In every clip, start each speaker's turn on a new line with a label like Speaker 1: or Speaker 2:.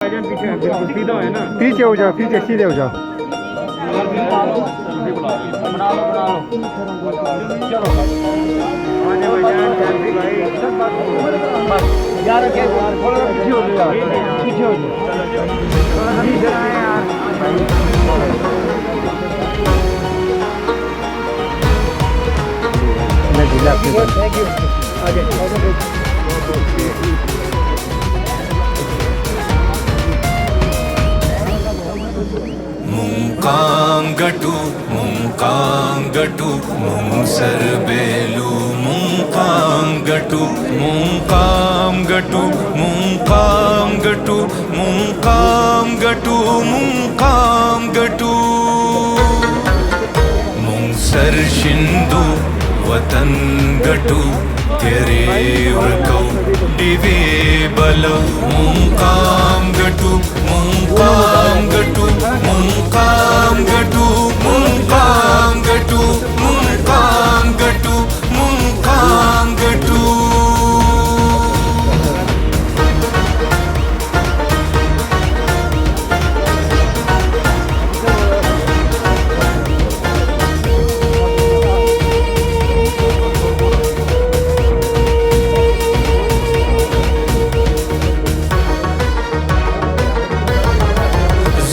Speaker 1: भाईजान पीछे बिल्कुल सीधा है ना।
Speaker 2: पीछे हो जाओ, पीछे सीधे हो जाओ।
Speaker 1: बना लो चलो आने भाईजान जल्दी भाई बस यार क्या थोड़ा पीछे हो जाओ पीछे हो जाओ थोड़ा पीछे आए यार थैंक यू आगे
Speaker 3: Mungkangatu, mungkangatu, mungserbelu, mungkangatu, mungkangatu, mungkangatu, mungkangatu, mungkangatu, mungser shindu, watan gatu, तेरे व्रकौ दिवे बलो मुंकाम गटु मुंकाम गटु मुंकाम गटु मुंकाम गटु मुंकाम गटु मुंकाम गटु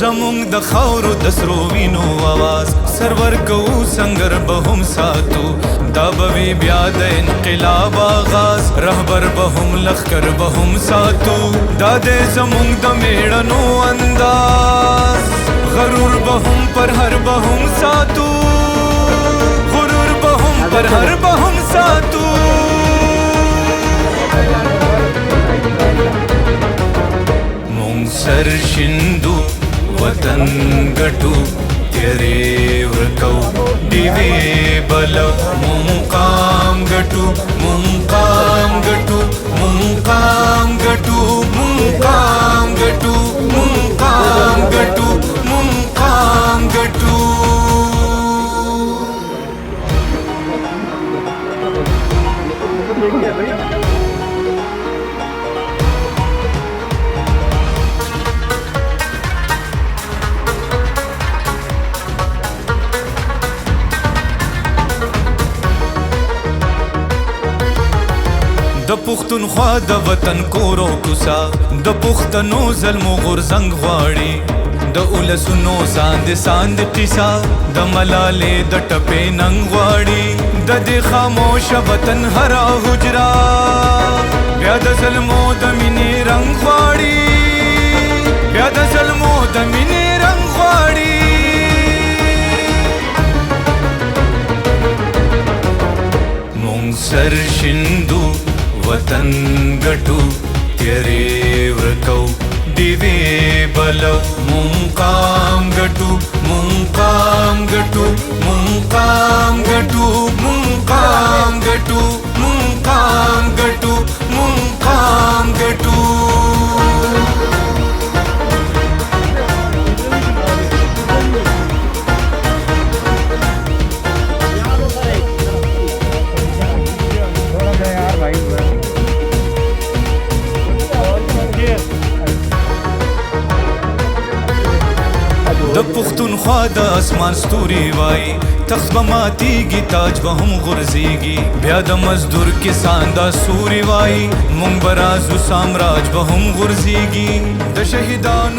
Speaker 3: زمونږ د خاورو د سرو وینو आवाज سرور کو سنگر بهم ساتو دا به بیا د انقلاب آغاز رهبر بهم لخر بهم ساتو دا د زمونږ د میړنو انداز غرور بهم پر هر بهم ساتو غرور بهم پر هر بهم ساتو مونږ سر شندو वतन गटु तेरे व्रकौ दिवे बलो मुंकाम गटु मुंकाम गटु मुंकाम गटु मुंकाम गटु मुंकाम गटु मुंकाम गटु د پښتونخوا د وطن کورو کوسا د پښتنو ظلم غورځنګ غواړي د اولسونو ساند ساند قصا د ملالې د ټپې ننګ غواړي د دې خاموش وطن هر حجرا بیا د ظلمو د مینې رنګ غواړي بیا د ظلمو د مینې رنګ غواړي مونږ سر شندو वतन गटु तेरे व्रकौ दिवे बलो मुंकाम गटु मुंकाम गटु मुंकाम गटु मुंकाम गटु मुंकाम गटु मुंकाम गटु د پښتونخوا د اسمان ستوري وای تخت به ماتیږي تاج به هم غورځيږي بیا د مزدور کسان دا سوري وای مونږ به رازو سامراج به هم غورځيږي د شهیدانو